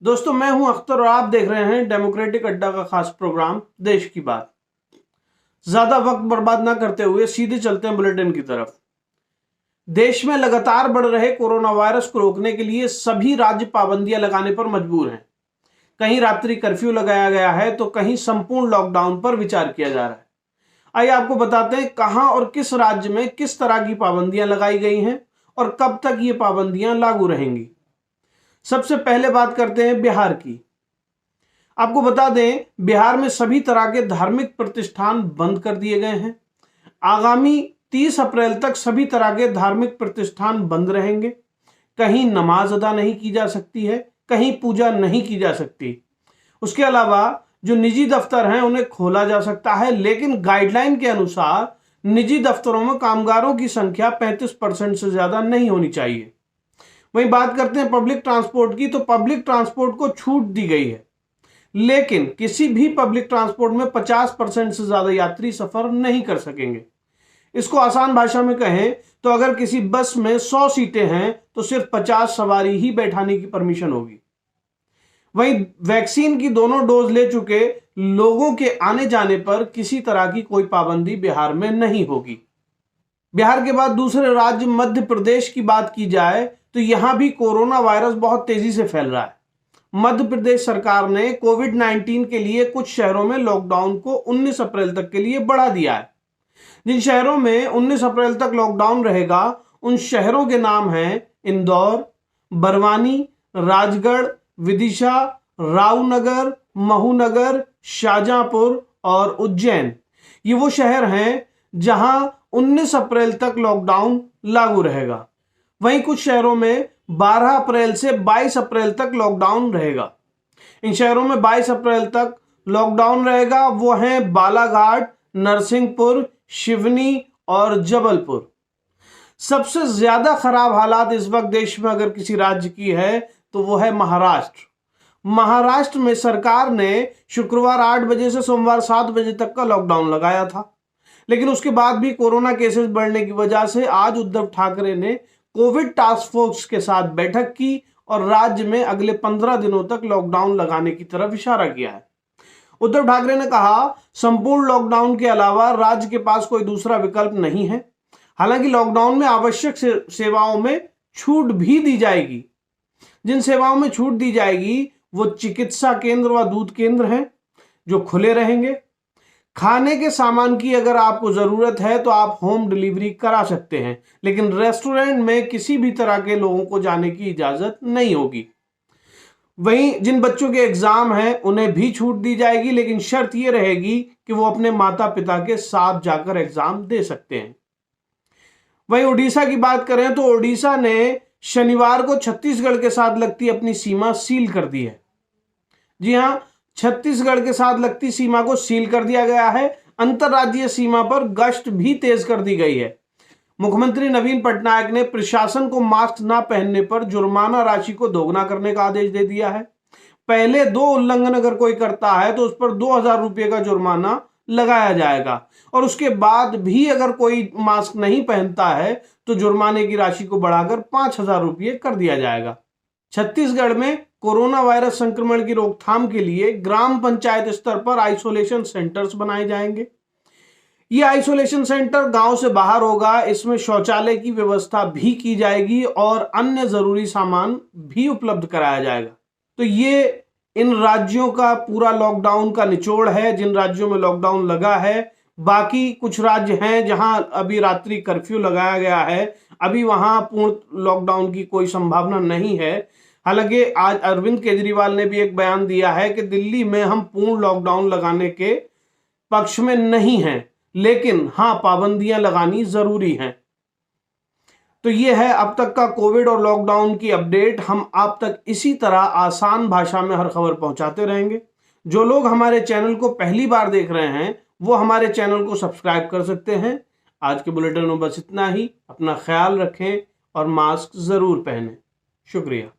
दोस्तों, मैं हूं अख्तर और आप देख रहे हैं डेमोक्रेटिक अड्डा का खास प्रोग्राम देश की बात। ज्यादा वक्त बर्बाद ना करते हुए सीधे चलते हैं बुलेटिन की तरफ। देश में लगातार बढ़ रहे कोरोना वायरस को रोकने के लिए सभी राज्य पाबंदियां लगाने पर मजबूर हैं। कहीं रात्रि कर्फ्यू लगाया गया है तो कहीं संपूर्ण लॉकडाउन पर विचार किया जा रहा है। आइए आपको बताते हैं कहां और किस राज्य में किस तरह की पाबंदियां लगाई गई हैं और कब तक ये पाबंदियां लागू रहेंगी। सबसे पहले बात करते हैं बिहार की। आपको बता दें, बिहार में सभी तरह के धार्मिक प्रतिष्ठान बंद कर दिए गए हैं। आगामी 30 अप्रैल तक सभी तरह के धार्मिक प्रतिष्ठान बंद रहेंगे। कहीं नमाज अदा नहीं की जा सकती है, कहीं पूजा नहीं की जा सकती। उसके अलावा जो निजी दफ्तर हैं उन्हें खोला जा सकता है, लेकिन गाइडलाइन के अनुसार निजी दफ्तरों में कामगारों की संख्या 35% से ज्यादा नहीं होनी चाहिए। वहीं बात करते हैं पब्लिक ट्रांसपोर्ट की, तो पब्लिक ट्रांसपोर्ट को छूट दी गई है, लेकिन किसी भी पब्लिक ट्रांसपोर्ट में 50% से ज्यादा यात्री सफर नहीं कर सकेंगे। इसको आसान भाषा में कहें तो अगर किसी बस में 100 सीटें हैं तो सिर्फ 50 सवारी ही बैठाने की परमिशन होगी। वहीं वैक्सीन की दोनों डोज ले चुके लोगों के आने जाने पर किसी तरह की कोई पाबंदी बिहार में नहीं होगी। बिहार के बाद दूसरे राज्य मध्य प्रदेश की बात की जाए तो यहां भी कोरोना वायरस बहुत तेजी से फैल रहा है। मध्य प्रदेश सरकार ने कोविड-19 के लिए कुछ शहरों में लॉकडाउन को 19 अप्रैल तक के लिए बढ़ा दिया है। जिन शहरों में 19 अप्रैल तक लॉकडाउन रहेगा उन शहरों के नाम हैं इंदौर, बरवानी, राजगढ़, विदिशा, रावनगर, महूनगर, शाहजहांपुर और उज्जैन। ये वो शहर हैं जहां 19 अप्रैल तक लॉकडाउन लागू रहेगा। वहीं कुछ शहरों में 12 अप्रैल से 22 अप्रैल तक लॉकडाउन रहेगा। इन शहरों में 22 अप्रैल तक लॉकडाउन रहेगा वो हैं बालाघाट, नरसिंहपुर, शिवनी और जबलपुर। सबसे ज्यादा खराब हालात इस वक्त देश में अगर किसी राज्य की है तो वो है महाराष्ट्र। महाराष्ट्र में सरकार ने शुक्रवार 8 बजे से सोमवार 7 बजे तक का लॉकडाउन लगाया था, लेकिन उसके बाद भी कोरोना केसेस बढ़ने की वजह से आज उद्धव ठाकरे ने कोविड टास्क फोर्स के साथ बैठक की और राज्य में अगले 15 दिनों तक लॉकडाउन लगाने की तरफ इशारा किया है। उद्धव ठाकरे ने कहा, संपूर्ण लॉकडाउन के अलावा राज्य के पास कोई दूसरा विकल्प नहीं है। हालांकि लॉकडाउन में आवश्यक सेवाओं में छूट भी दी जाएगी। जिन सेवाओं में छूट दी जाएगी वो चिकित्सा केंद्र व दूध केंद्र हैं जो खुले रहेंगे। खाने के सामान की अगर आपको जरूरत है तो आप होम डिलीवरी करा सकते हैं, लेकिन रेस्टोरेंट में किसी भी तरह के लोगों को जाने की इजाजत नहीं होगी। वहीं जिन बच्चों के एग्जाम हैं उन्हें भी छूट दी जाएगी, लेकिन शर्त यह रहेगी कि वो अपने माता पिता के साथ जाकर एग्जाम दे सकते हैं। वहीं उड़ीसा की बात करें तो उड़ीसा ने शनिवार को छत्तीसगढ़ के साथ लगती अपनी सीमा सील कर दी है। जी हां, छत्तीसगढ़ के साथ लगती सीमा को सील कर दिया गया है। अंतर्राज्यीय सीमा पर गश्त भी तेज कर दी गई है। मुख्यमंत्री नवीन पटनायक ने प्रशासन को मास्क न पहनने पर जुर्माना राशि को दोगुना करने का आदेश दे दिया है। पहले 2 उल्लंघन अगर कोई करता है तो उस पर 2000 रुपये का जुर्माना लगाया जाएगा और उसके बाद भी अगर कोई मास्क नहीं पहनता है तो जुर्माने की राशि को बढ़ाकर 5000 रुपये कर दिया जाएगा। छत्तीसगढ़ में कोरोना वायरस संक्रमण की रोकथाम के लिए ग्राम पंचायत स्तर पर आइसोलेशन सेंटर्स बनाए जाएंगे। ये आइसोलेशन सेंटर गांव से बाहर होगा। इसमें शौचालय की व्यवस्था भी की जाएगी और अन्य जरूरी सामान भी उपलब्ध कराया जाएगा। तो ये इन राज्यों का पूरा लॉकडाउन का निचोड़ है, जिन राज्यों में लॉकडाउन लगा है। बाकी कुछ राज्य हैं जहां अभी रात्रि कर्फ्यू लगाया गया है, अभी वहां पूर्ण लॉकडाउन की कोई संभावना नहीं है। हालांकि आज अरविंद केजरीवाल ने भी एक बयान दिया है कि दिल्ली में हम पूर्ण लॉकडाउन लगाने के पक्ष में नहीं हैं, लेकिन हां पाबंदियां लगानी जरूरी हैं। तो ये है अब तक का कोविड और लॉकडाउन की अपडेट। हम आप तक इसी तरह आसान भाषा में हर खबर पहुंचाते रहेंगे। जो लोग हमारे चैनल को पहली बार देख रहे हैं वो हमारे चैनल को सब्सक्राइब कर सकते हैं। आज के बुलेटिन में बस इतना ही। अपना ख्याल रखें और मास्क जरूर पहनें। शुक्रिया।